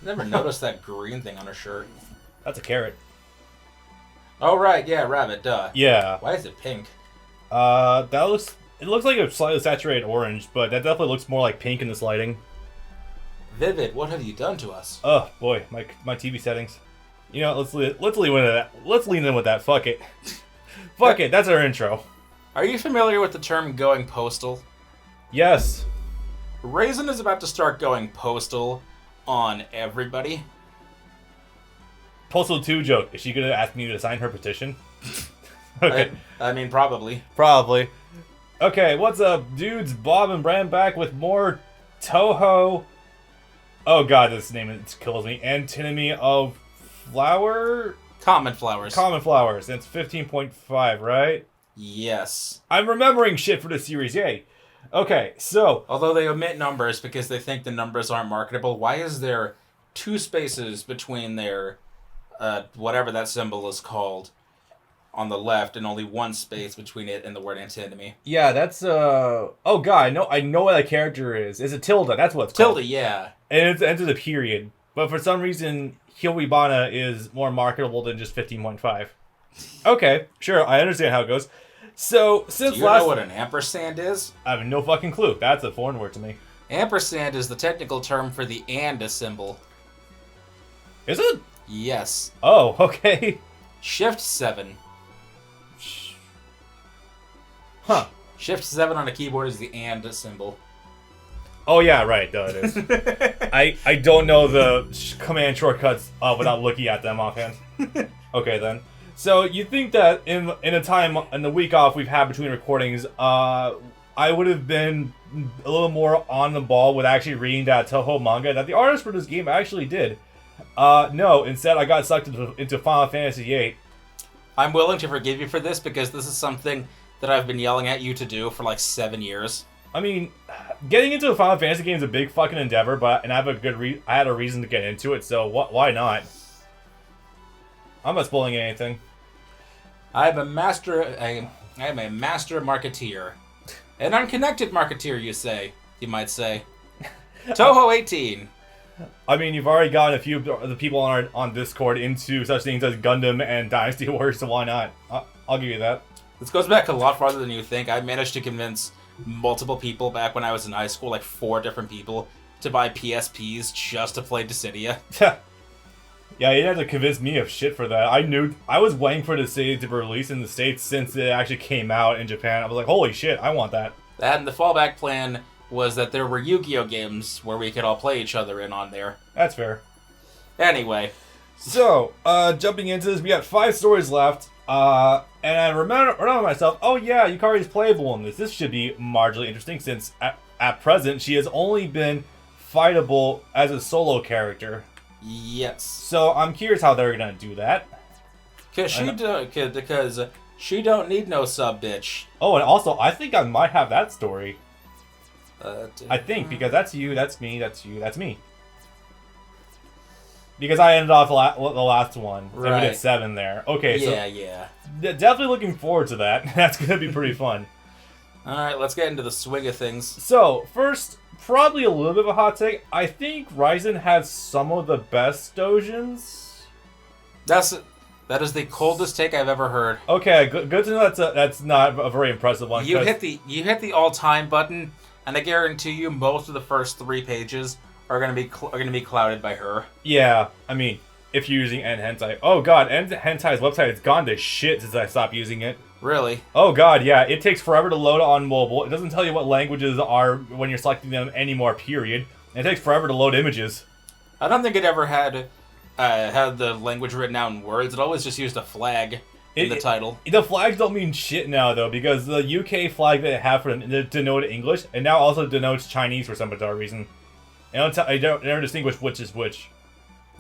Never noticed that green thing on her shirt. That's a carrot. Oh, right, yeah, rabbit, duh. Yeah. Why is it pink? That looks. It looks like a slightly saturated orange, but that definitely looks more like pink in this lighting. Vivid, what have you done to us? Oh boy, my TV settings. You know, let's lean into that. Let's lean in with that. Fuck it. Fuck it. That's our intro. Are you familiar with the term going postal? Yes. Raisin is about to start going postal on everybody. Postal 2 joke. Is she gonna ask me to sign her petition? Okay. I mean, probably. Probably. Okay, what's up, dudes? Bob and Bram back with more Touhou. Oh god, this name it kills me. Antinomy of flower. Common flowers. Common flowers. That's 15.5, right? Yes. I'm remembering shit for the series. Yay. Okay, so Although they omit numbers because they think the numbers aren't marketable, why is there 2 spaces between their whatever that symbol is called on the left, and only 1 space between it and the word antinomy? yeah, that's oh god, I know what that character is. It's a tilde. That's what it's called. Tilde, yeah. And it ends with a period. But for some reason, Hilwibana is more marketable than just 15.5. Okay, sure, I understand how it goes. So, since Do you know what an ampersand is? I have no fucking clue. That's a foreign word to me. Ampersand is the technical term for the and symbol. Is it? Yes. Oh, okay. Shift 7. Huh. Shift 7 on a keyboard is the and symbol. Oh, yeah, right, duh, it is. I don't know the command shortcuts without looking at them offhand. Okay, then. So, you think that in the week off we've had between recordings, I would have been a little more on the ball with actually reading that Touhou manga that the artist for this game actually did. No, instead I got sucked into Final Fantasy VIII. I'm willing to forgive you for this because this is something that I've been yelling at you to do for like 7 years. I mean, getting into a Final Fantasy game is a big fucking endeavor, but I have I had a reason to get into it, so why not? I'm not spoiling anything. I am a master marketeer. An unconnected marketeer, you might say. Touhou 18. I mean, you've already gotten a few of the people on Discord into such things as Gundam and Dynasty Warriors, so why not? I'll give you that. This goes back a lot farther than you think. I managed to convince multiple people back when I was in high school, like 4 different people, to buy PSPs just to play Dissidia. Yeah, you had to convince me of shit for that. I was waiting for Dissidia to be released in the States since it actually came out in Japan. I was like, holy shit, I want that. And the fallback plan was that there were Yu-Gi-Oh games where we could all play each other in on there. That's fair. Anyway. So, jumping into this, we got 5 stories left. And I remember myself, oh yeah, Yukari's playable in this. This should be marginally interesting since at present she has only been fightable as a solo character. Yes. So I'm curious how they're gonna do that. Because she don't need no sub bitch. Oh, and also I think I might have that story. I think because that's you, that's me, that's you, that's me. Because I ended off the last one. So right. We did 7 there. Okay, yeah. Definitely looking forward to that. That's going to be pretty fun. Alright, let's get into the swing of things. So, first, probably a little bit of a hot take. I think Ryzen has some of the best dojins. That is the coldest take I've ever heard. Okay, good to know that's not a very impressive one. You hit the all-time button, and I guarantee you most of the first 3 pages are gonna be clouded by her. Yeah, I mean, if you're using Hentai. Oh god, Hentai's website has gone to shit since I stopped using it. Really? Oh god, yeah, it takes forever to load on mobile. It doesn't tell you what languages are when you're selecting them anymore, period. And it takes forever to load images. I don't think it ever had the language written out in words. It always just used a flag in the title. The flags don't mean shit now, though, because the UK flag that they have for them denoted English, and now also denotes Chinese for some bizarre reason. I don't never distinguish which is which.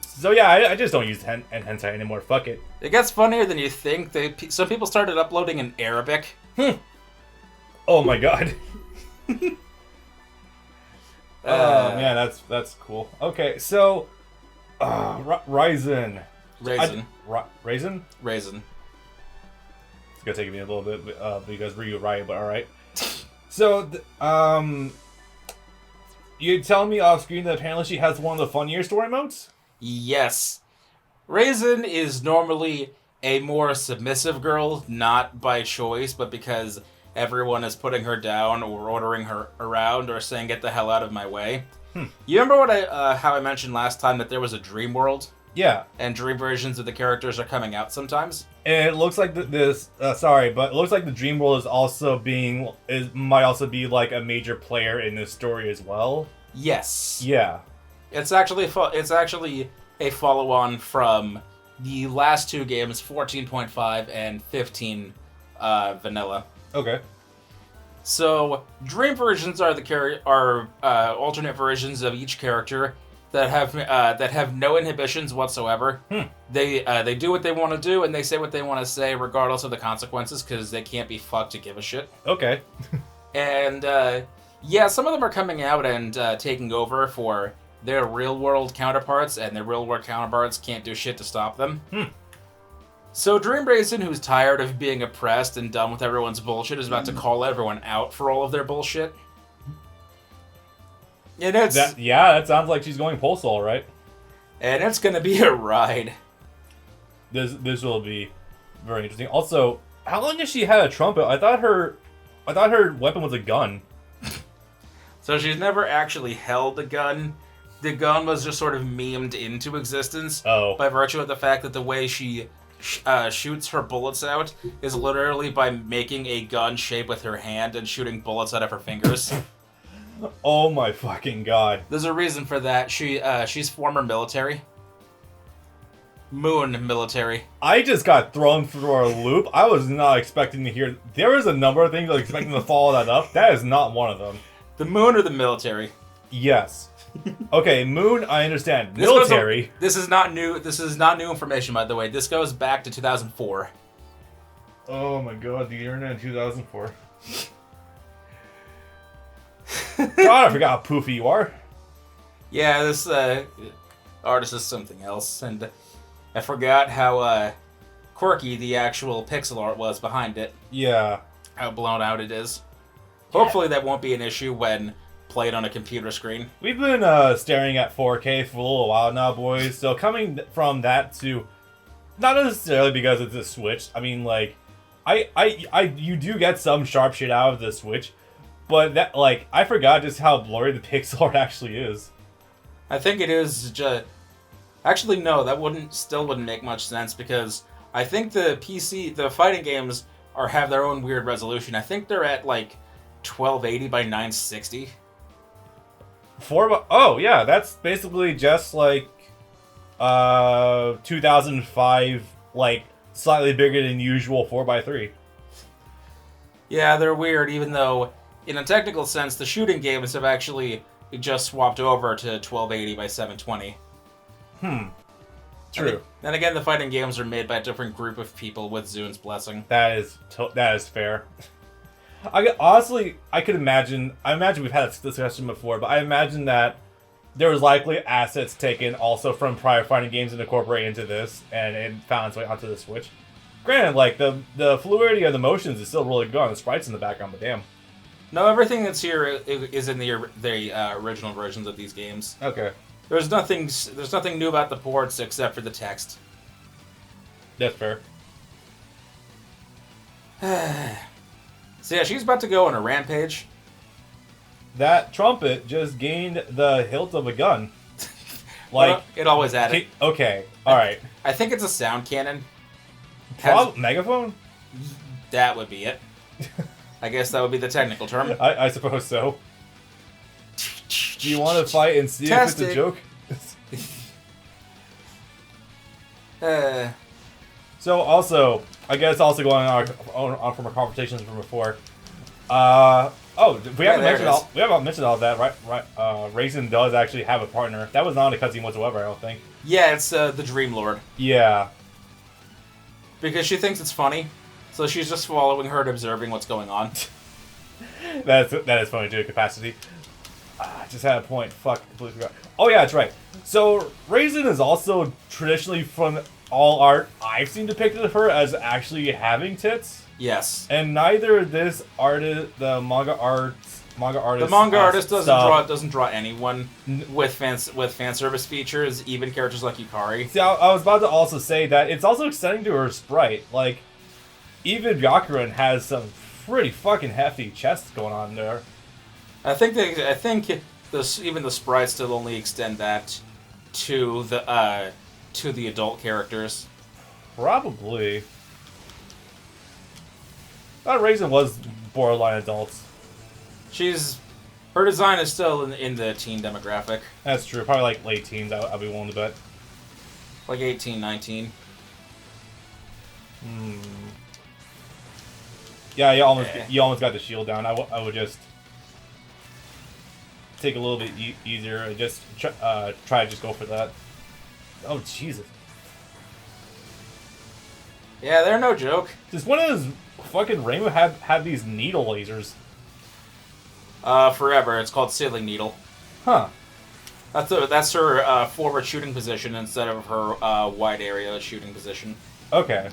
So yeah, I just don't use hentai anymore. Fuck it. It gets funnier than you think. Some people started uploading in Arabic. Oh my god. Oh man, that's cool. Okay, so Ryzen. Raisin. Raisin? Raisin. It's gonna take me a little bit because Ryu right, but all right. So You telling me off screen that apparently she has one of the funnier story modes? Yes. Raisin is normally a more submissive girl, not by choice, but because everyone is putting her down or ordering her around or saying, get the hell out of my way. You remember what how I mentioned last time that there was a dream world? Yeah. And dream versions of the characters are coming out sometimes? And it looks like but it looks like the Dream World might also be like a major player in this story as well. Yes. Yeah. It's actually a follow-on from the last two games, 14.5 and 15 vanilla. Okay. So dream versions are alternate versions of each character that have no inhibitions whatsoever. They do what they want to do and they say what they want to say regardless of the consequences because they can't be fucked to give a shit. Okay. And yeah, some of them are coming out and taking over for their real-world counterparts, and their real-world counterparts can't do shit to stop them. So Dream Raisin, who's tired of being oppressed and done with everyone's bullshit, is about to call everyone out for all of their bullshit. And that sounds like she's going Postal, right? And it's gonna be a ride. This will be very interesting. Also, how long has she had a trumpet? I thought her weapon was a gun. So she's never actually held a gun. The gun was just sort of memed into existence by virtue of the fact that the way she shoots her bullets out is literally by making a gun shape with her hand and shooting bullets out of her fingers. Oh my fucking god. There's a reason for that. She's former military. Moon military. I just got thrown for a loop. I was not expecting to hear... There was a number of things I was expecting to follow that up. That is not one of them. The Moon or the military? Yes. Okay, Moon, I understand. Military. This is not new. This is not new information, by the way. This goes back to 2004. Oh my god, the internet in 2004. God, I forgot how poofy you are. Yeah, this artist is something else, and I forgot how quirky the actual pixel art was behind it. Yeah. How blown out it is. Hopefully that won't be an issue when played on a computer screen. We've been staring at 4K for a little while now, boys. So coming from that to, not necessarily because it's a Switch. I mean, like, you do get some sharp shit out of the Switch, but that, like, I forgot just how blurry the pixel art actually is. I think it is just. Actually, no, that still wouldn't make much sense because I think the fighting games have their own weird resolution. I think they're at like 1280 by 960. Oh yeah, that's basically just like 2005, like slightly bigger than usual 4x3. Yeah, they're weird, even though in a technical sense the shooting games have actually just swapped over to 1280 by 720. True. Then again, the fighting games are made by a different group of people with Zun's blessing. That is fair. I could imagine. I imagine we've had this discussion before, but I imagine that there was likely assets taken also from prior fighting games and incorporated into this, and it found its way onto the Switch. Granted, like the fluidity of the motions is still really good on the sprites in the background, but damn. No, everything that's here is in the original versions of these games. Okay. There's nothing new about the ports except for the text. That's fair. So yeah, she's about to go on a rampage. That trumpet just gained the hilt of a gun. Like well, it always had it. Okay, all right. I think it's a sound cannon. Megaphone? That would be it. I guess that would be the technical term. I suppose so. Do you want to fight and see if it's a joke? So also, I guess also going on from our conversations from before. We haven't mentioned all that, right? Raisin does actually have a partner. That was not a cutscene whatsoever, I don't think. Yeah, it's the Dream Lord. Yeah. Because she thinks it's funny, so she's just following her and observing what's going on. that is funny to a capacity. I just had a point. Fuck, completely forgot. Oh yeah, that's right. So Raisin is also traditionally, from all art I've seen depicted of her, as actually having tits. Yes. And neither this artist, the manga art Manga artist. The manga artist doesn't stuff. draw anyone with fan service features, even characters like Yukari. See, I was about to also say that it's also extending to her sprite. Like, even Byakuran has some pretty fucking hefty chests going on there. I think even the sprites still only extend that to the adult characters. Probably. That Raisin was borderline adults. Her design is still in the teen demographic. That's true. Probably like late teens, I'll be willing to bet. Like 18, 19. Yeah, you almost got the shield down. I would just take a little bit easier and just try to just go for that. Oh, Jesus. Yeah, they're no joke. Just one of those fucking Rainbow had these needle lasers. Forever. It's called Sailing Needle. Huh. That's her forward shooting position instead of her wide area shooting position. Okay.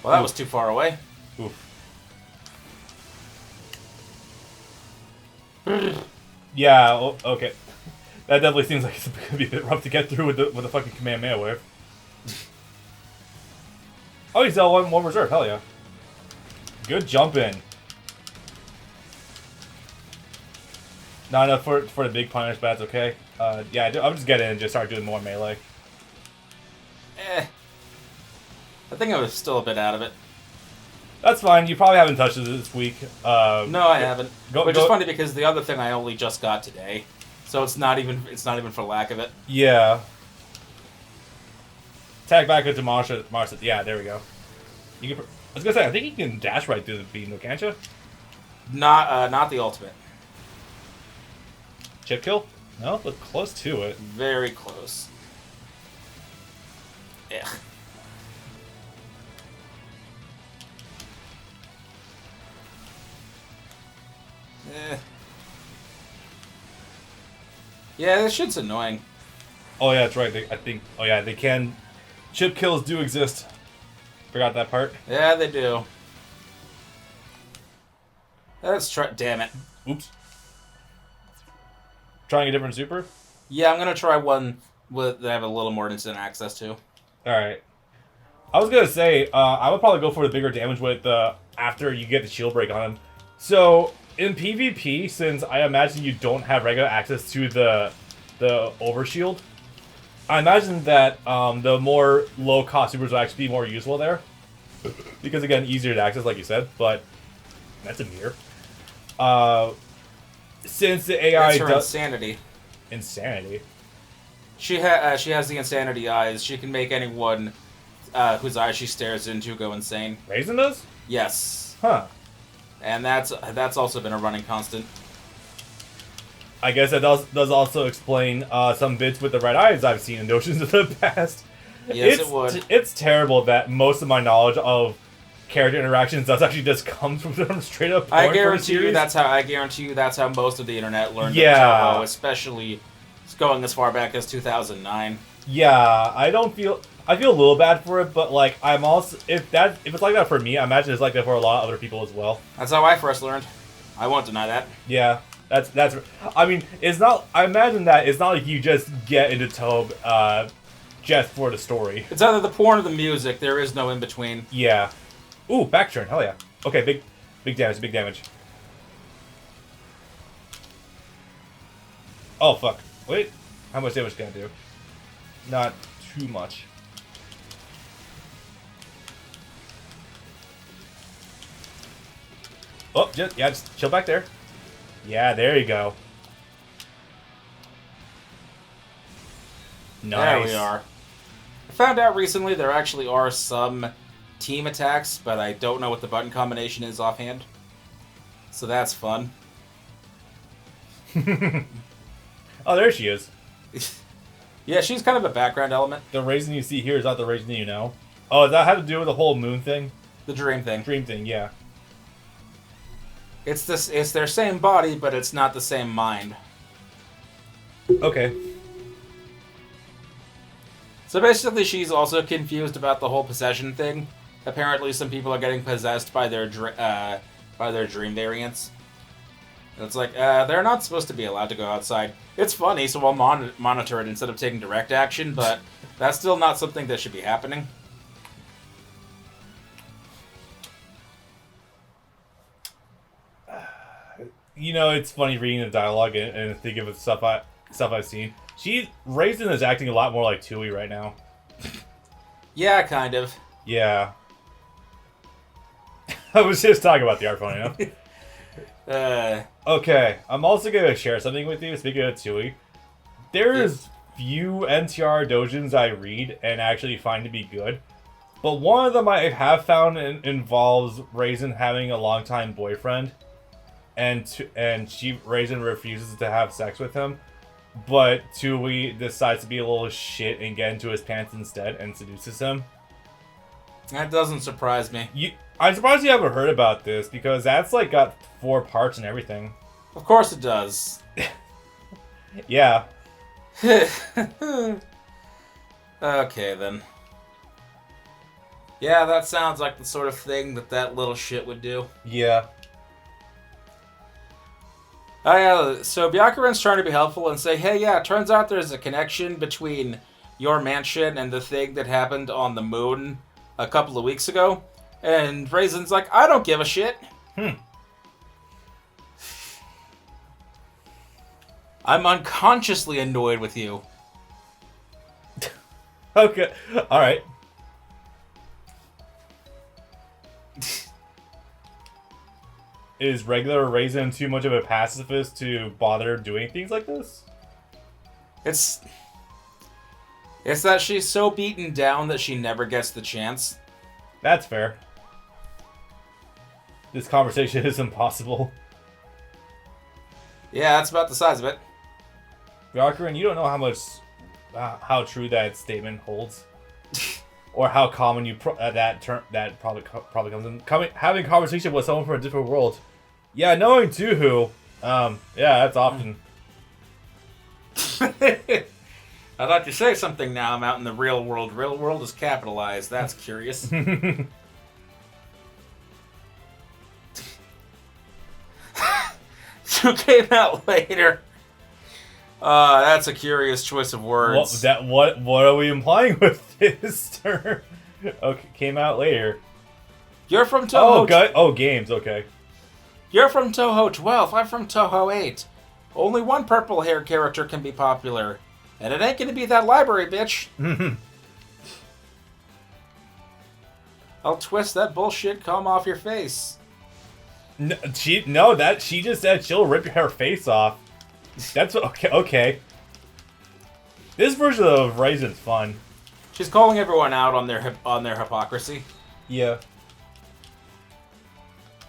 Well, that was too far away. Oof. Yeah, okay. That definitely seems like it's gonna be a bit rough to get through with the fucking Kamehameha wave. Oh, he's still one reserve. Hell yeah. Good jumping. Not enough for the big punish, but that's okay. Yeah, I'll just get in and just start doing more melee. I think I was still a bit out of it. That's fine. You probably haven't touched it this week. No, I haven't. Which is go. funny because the other thing I only just got today, so it's not even for lack of it. Yeah. Tag back into Marsha. Yeah, there we go. You can. I was gonna say, I think you can dash right through the beam, though, can't you? Not the ultimate. Chip kill? No, but close to it. Very close. Yeah. Yeah, this shit's annoying. Oh yeah, that's right. Oh yeah, they can. Chip kills do exist. Forgot that part. Yeah, they do. Let's try. Damn it. Oops. Trying a different super? Yeah, I'm gonna try one that I have a little more instant access to. Alright. I was gonna say, I would probably go for the bigger damage with after you get the shield break on him. So, in PvP, since I imagine you don't have regular access to the overshield, I imagine that the more low-cost supers will actually be more useful there. Because, again, easier to access, like you said, but that's a mirror. Since the AI That's her does... insanity. Insanity? She has the insanity eyes. She can make anyone whose eyes she stares into go insane. Raisin does? Yes. Huh. And that's also been a running constant. I guess that does also explain some bits with the red eyes I've seen in Notions of the past. Yes, it would. It's terrible that most of my knowledge of character interactions does actually just come from straight up porn. I guarantee you that's how most of the internet learned. Yeah. Touhou, especially going as far back as 2009. Yeah, I feel a little bad for it, but like I'm also if it's like that for me, I imagine it's like that for a lot of other people as well. That's how I first learned. I won't deny that. Yeah, that's. I mean, it's not. I imagine that it's not like you just get into Touhou just for the story. It's either the porn or the music. There is no in between. Yeah. Ooh, back turn. Hell yeah. Okay, big damage. Big damage. Oh fuck. Wait. How much damage can I do? Not too much. Oh, just chill back there. Yeah, there you go. Nice. There we are. I found out recently there actually are some team attacks, but I don't know what the button combination is offhand. So that's fun. Oh, there she is. Yeah, she's kind of a background element. The Raisin you see here is not the Raisin you know. Oh, does that have to do with the whole moon thing? The dream thing. Dream thing, yeah. It's their same body, but it's not the same mind. Okay. So basically, she's also confused about the whole possession thing. Apparently, some people are getting possessed by their by their dream variants. And it's like, they're not supposed to be allowed to go outside. It's funny, so I'll monitor it instead of taking direct action, but that's still not something that should be happening. It's funny reading the dialogue and thinking of stuff I've seen. Raisin is acting a lot more like Touhou right now. Yeah, kind of. Yeah. I was just talking about the art phone, Okay, I'm also going to share something with you, speaking of Touhou. There's few NTR doujins I read and actually find to be good. But one of them I have found involves Raisin having a longtime boyfriend. And Raisin refuses to have sex with him. But Touhou decides to be a little shit and get into his pants instead and seduces him. That doesn't surprise me. I'm surprised you haven't heard about this, because that's like got 4 parts and everything. Of course it does. Yeah. Okay, then. Yeah, that sounds like the sort of thing that little shit would do. Yeah. So Byakuren's trying to be helpful and say, hey, yeah, it turns out there's a connection between your mansion and the thing that happened on the moon a couple of weeks ago. And Raisin's like, I don't give a shit. I'm unconsciously annoyed with you. Okay, alright. Is regular Raisin too much of a pacifist to bother doing things like this? It's that she's so beaten down that she never gets the chance. That's fair. This conversation is impossible. Yeah, that's about the size of it. Byakuren, you don't know how true that statement holds, or how common that probably comes in. Having a conversation with someone from a different world. Yeah, knowing Touhou, yeah, that's often. I thought you'd say something now. I'm out in the real world. Real world is capitalized. That's curious. You came out later. That's a curious choice of words. What are we implying with this term? Okay, came out later. You're from Touhou. Oh, games. Okay. You're from Touhou 12. I'm from Touhou 8. Only one purple hair character can be popular, and it ain't gonna be that library bitch. I'll twist that bullshit comb off your face. No, she just said she'll rip her face off. That's okay. This version of Raisin's fun. She's calling everyone out on their hypocrisy. Yeah.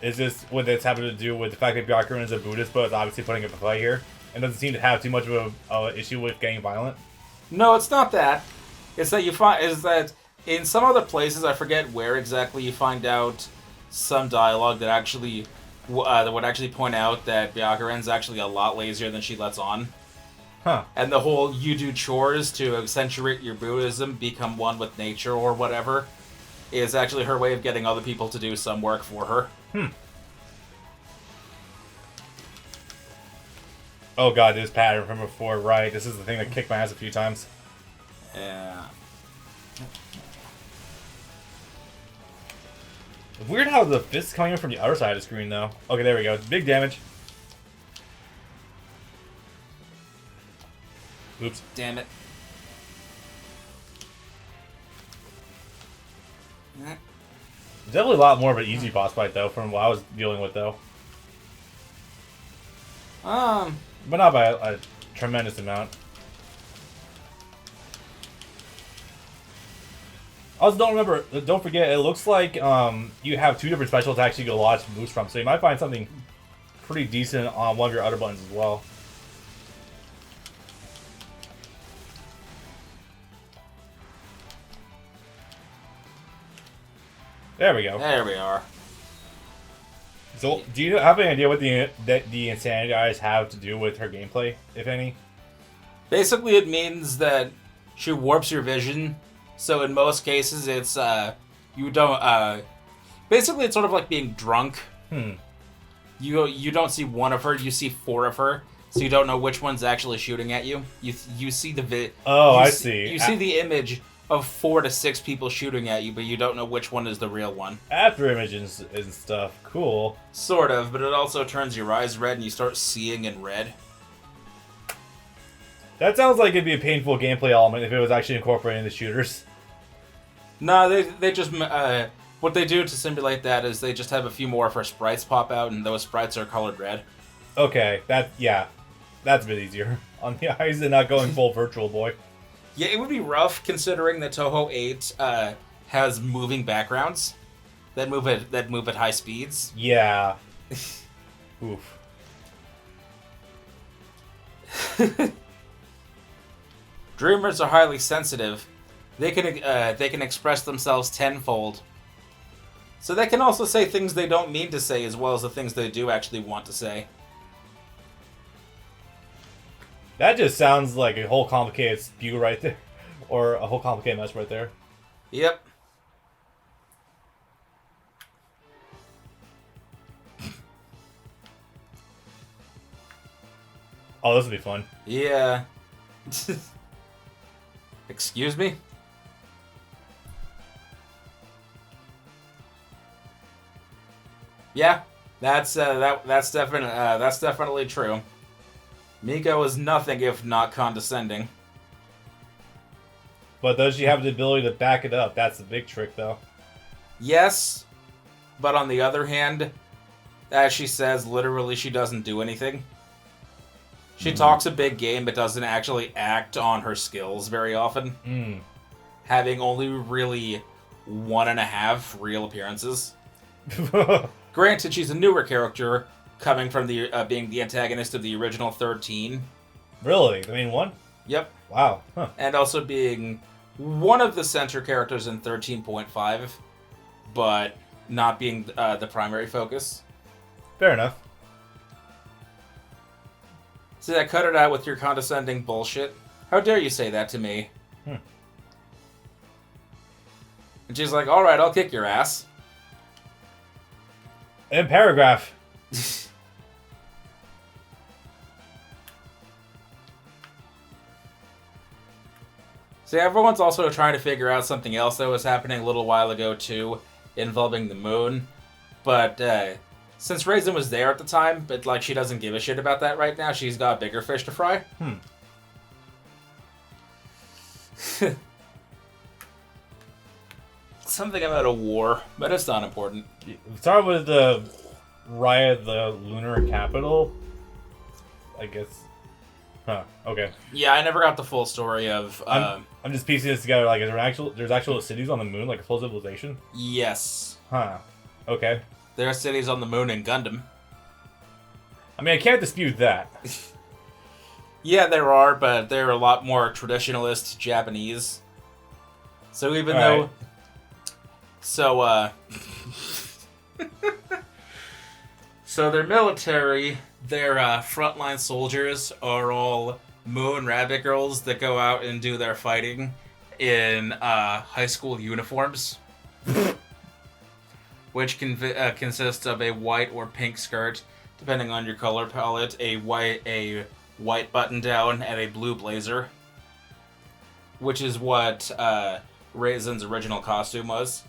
Is this what that's having to do with the fact that Byakuren is a Buddhist, but is obviously putting up a fight here, and doesn't seem to have too much of an issue with getting violent? No, it's not that. It's that in some other places, I forget where exactly, you find out some dialogue that actually that would actually point out that Byakuren's actually a lot lazier than she lets on. Huh. And the whole you do chores to accentuate your Buddhism, become one with nature or whatever, is actually her way of getting other people to do some work for her. Oh god, this pattern from before, right. This is the thing that kicked my ass a few times. Yeah. Weird how the fist is coming in from the other side of the screen, though. Okay, there we go. Big damage. Oops. Damn it. Definitely a lot more of an easy boss fight, though, from what I was dealing with, though. But not by a tremendous amount. Also, don't forget, it looks like you have 2 different specials to actually go launch moves from, so you might find something pretty decent on one of your other buttons as well. There we go. There we are. So, do you have any idea what the insanity eyes have to do with her gameplay, if any? Basically, it means that she warps your vision. So in most cases, it's you don't. Basically, it's sort of like being drunk. You don't see one of her, you see 4 of her, so you don't know which one's actually shooting at you. You see the I see. You see the image of 4 to 6 people shooting at you, but you don't know which one is the real one. After images and stuff. Cool. Sort of, but it also turns your eyes red and you start seeing in red. That sounds like it'd be a painful gameplay element if it was actually incorporating the shooters. No, they just what they do to simulate that is they just have a few more of her sprites pop out, and those sprites are colored red. Okay, that's a bit easier on the eyes and not going full Virtual Boy. Yeah, it would be rough considering that Touhou 8 has moving backgrounds that move at high speeds. Yeah. Oof. Dreamers are highly sensitive. They can express themselves tenfold. So they can also say things they don't mean to say as well as the things they do actually want to say. That just sounds like a whole complicated spew right there. Or a whole complicated mess right there. Yep. Oh, this will be fun. Yeah. Excuse me? Yeah, that's definitely true. Miko is nothing if not condescending. But does she have the ability to back it up? That's the big trick, though. Yes, but on the other hand, as she says, literally she doesn't do anything. She talks a big game, but doesn't actually act on her skills very often. Having only really 1.5 real appearances. Granted, she's a newer character, coming from the being the antagonist of the original 13. Really? The main one? Yep. Wow. Huh. And also being one of the center characters in 13.5, but not being the primary focus. Fair enough. So yeah, cut it out with your condescending bullshit. How dare you say that to me? And she's like, alright, I'll kick your ass. And paragraph. See, everyone's also trying to figure out something else that was happening a little while ago, too, involving the moon. But, since Raisin was there at the time, but, like, she doesn't give a shit about that right now, she's got bigger fish to fry. Something about a war, but it's not important. Start with the riot of the lunar capital. I guess. Huh. Okay. Yeah, I never got the full story of. I'm just piecing this together. Like, there's actual cities on the moon, like a full civilization? Yes. Huh. Okay. There are cities on the moon in Gundam. I mean, I can't dispute that. Yeah, there are, but they're a lot more traditionalist Japanese. So even though... Right. So, so their military, their frontline soldiers are all moon rabbit girls that go out and do their fighting in high school uniforms. Which consists of a white or pink skirt, depending on your color palette, a white button down, and a blue blazer. Which is what Raisin's original costume was.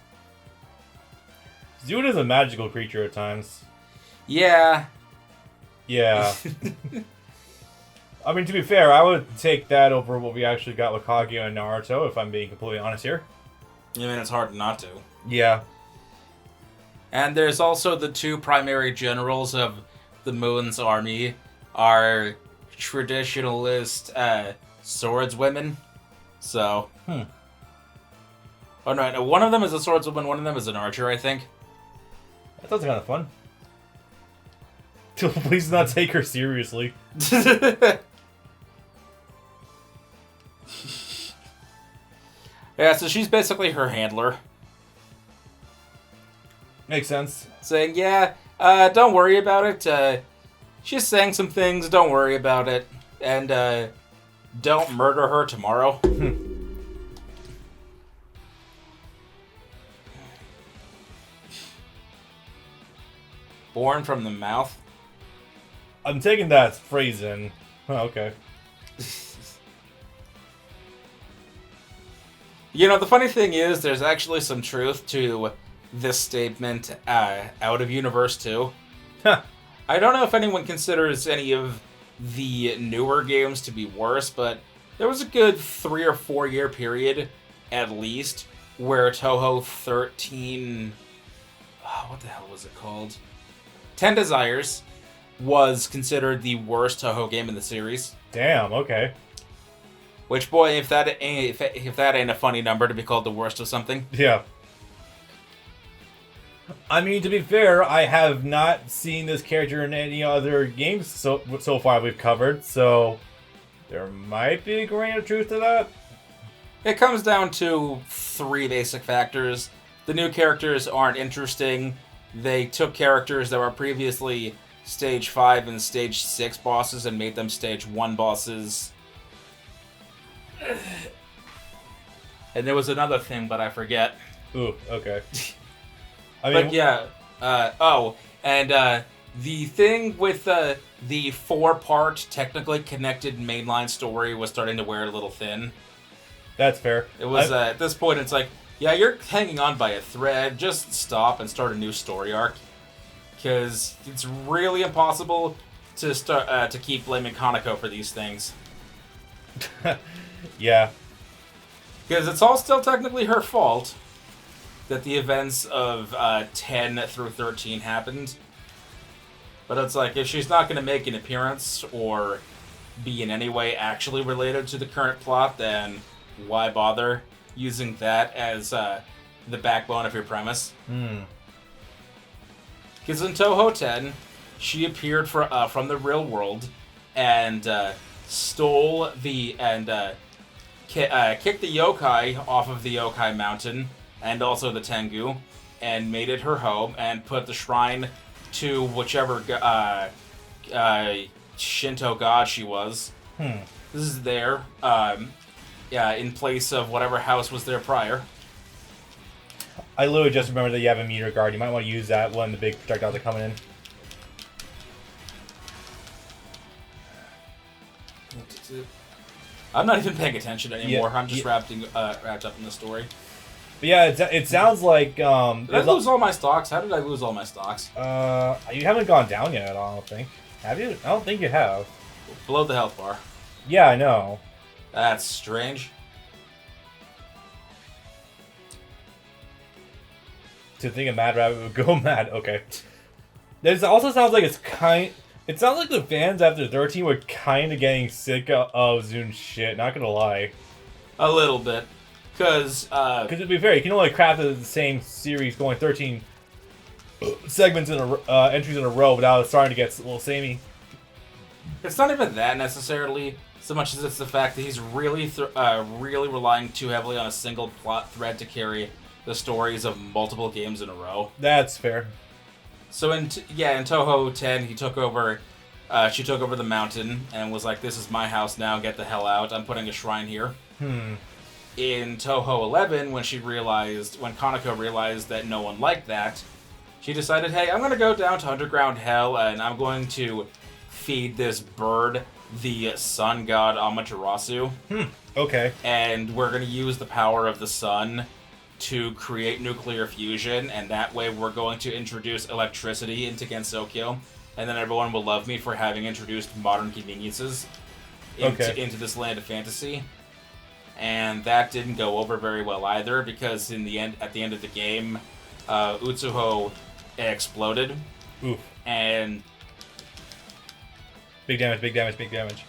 Zoot is a magical creature at times. Yeah. Yeah. I mean, to be fair, I would take that over what we actually got with Kaguya and Naruto, if I'm being completely honest here. I mean, it's hard not to. Yeah. And there's also the 2 primary generals of the Moon's army are traditionalist swordswomen. So. Oh no, one of them is a swordswoman, one of them is an archer, I think. That sounds kind of fun. Please not take her seriously. Yeah, so she's basically her handler. Makes sense. Saying, yeah, don't worry about it. She's saying some things, don't worry about it. And, don't murder her tomorrow. Born from the mouth? I'm taking that phrase in. Oh, okay. You know, the funny thing is, there's actually some truth to this statement out of Universe 2. Huh. I don't know if anyone considers any of the newer games to be worse, but there was a good 3 or 4 year period, at least, where Touhou 13... what the hell was it called? 10 Desires was considered the worst Touhou game in the series. Damn, okay. Which, boy, if that ain't a funny number to be called the worst of something. Yeah. I mean, to be fair, I have not seen this character in any other games so far we've covered, so there might be a grain of truth to that. It comes down to 3 basic factors. The new characters aren't interesting. They took characters that were previously Stage 5 and Stage 6 bosses and made them Stage 1 bosses. And there was another thing, but I forget. Ooh, okay. I mean, but yeah, the thing with the 4-part, technically connected mainline story was starting to wear a little thin. That's fair. It was, at this point, it's like, yeah, you're hanging on by a thread, just stop and start a new story arc. Because it's really impossible to keep blaming Kaneko for these things. Yeah. Because it's all still technically her fault that the events of 10 through 13 happened. But it's like, if she's not going to make an appearance or be in any way actually related to the current plot, then why bother using that as the backbone of your premise? Because in Touhou 10, she appeared from the real world and stole kicked the yokai off of the yokai mountain and also the Tengu and made it her home and put the shrine to whichever Shinto god she was. This is there, in place of whatever house was there prior. I literally just remembered that you have a meter guard. You might want to use that when the big projectiles are coming in. I'm not even paying attention anymore. I'm just wrapped up in the story. But yeah, it sounds like... did I lose all my stocks? How did I lose all my stocks? You haven't gone down yet, I don't think. Have you? I don't think you have. Below the health bar. Yeah, I know. That's strange. To think a Mad Rabbit would go mad. Okay. This also sounds like it sounds like the fans after 13 were kind of getting sick of Zun's shit, not gonna lie. A little bit. Because to be fair, you can only craft the same series going 13 segments entries in a row without it starting to get a little samey. It's not even that necessarily, so much as it's the fact that he's really relying too heavily on a single plot thread to carry the stories of multiple games in a row. That's fair. So in Touhou 10, she took over the mountain and was like, "This is my house now. Get the hell out. I'm putting a shrine here." In Touhou 11, when Kaneko realized that no one liked that, she decided, "Hey, I'm going to go down to underground hell and I'm going to feed this bird the sun god Amaterasu." Okay. And we're going to use the power of the sun to create nuclear fusion, and that way we're going to introduce electricity into Gensokyo, and then everyone will love me for having introduced modern conveniences into this land of fantasy. And that didn't go over very well either, because at the end of the game, Utsuho exploded. Oof. And big damage.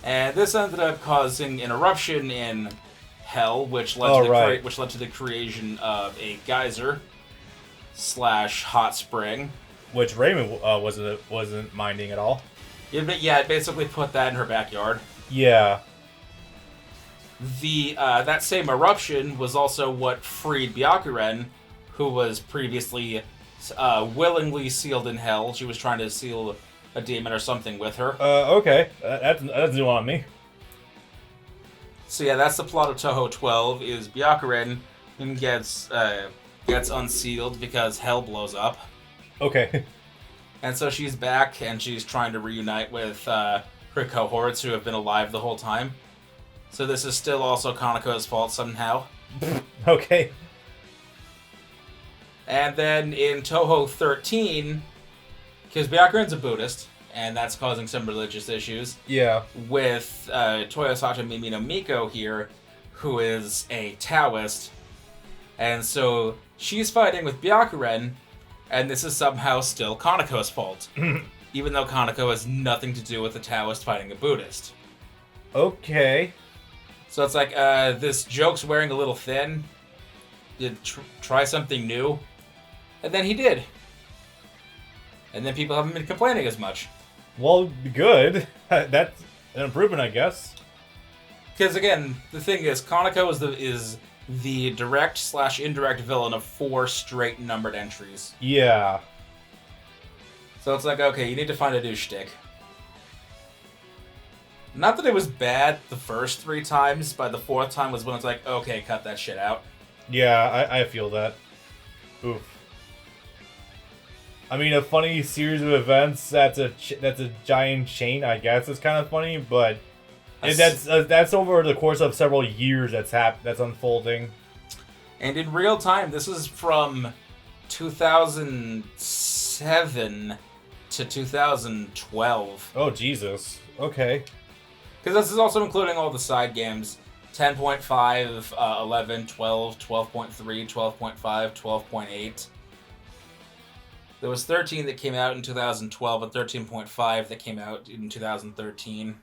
And this ended up causing an eruption in hell, which led to the creation of a geyser / hot spring, which Raymond wasn't minding at all. It basically put that in her backyard. Yeah. That same eruption was also what freed Byakuren, who was previously willingly sealed in hell. She was trying to seal a demon or something with her. Okay. That's new on me. So yeah, that's the plot of Touhou 12, is Byakuren gets gets unsealed because hell blows up. Okay. And so she's back, and she's trying to reunite with her cohorts who have been alive the whole time. So this is still also Kaneko's fault somehow. Okay. And then in Touhou 13, because Byakuren's a Buddhist, and that's causing some religious issues, Yeah. with Toyosato Mimi no Miko here, who is a Taoist. And so she's fighting with Byakuren, and this is somehow still Kaneko's fault. Even though Kaneko has nothing to do with a Taoist fighting a Buddhist. Okay. So it's like, this joke's wearing a little thin. Did try something new. And then he did. And then people haven't been complaining as much. Well, good. That's an improvement, I guess. Because again, the thing is, Kaneko is the direct/indirect villain of 4 straight numbered entries. Yeah. So it's like, okay, you need to find a new shtick. Not that it was bad the first 3 times, by the 4th time was when it's like, okay, cut that shit out. Yeah, I feel that. Oof. I mean, a funny series of events that's a giant chain, I guess, is kind of funny, but that's over the course of several years that's unfolding. And in real time, this is from 2007 to 2012. Oh, Jesus. Okay. Because this is also including all the side games. 10.5, 11, 12, 12.3, 12.5, 12.8. There was 13 that came out in 2012 and 13.5 that came out in 2013.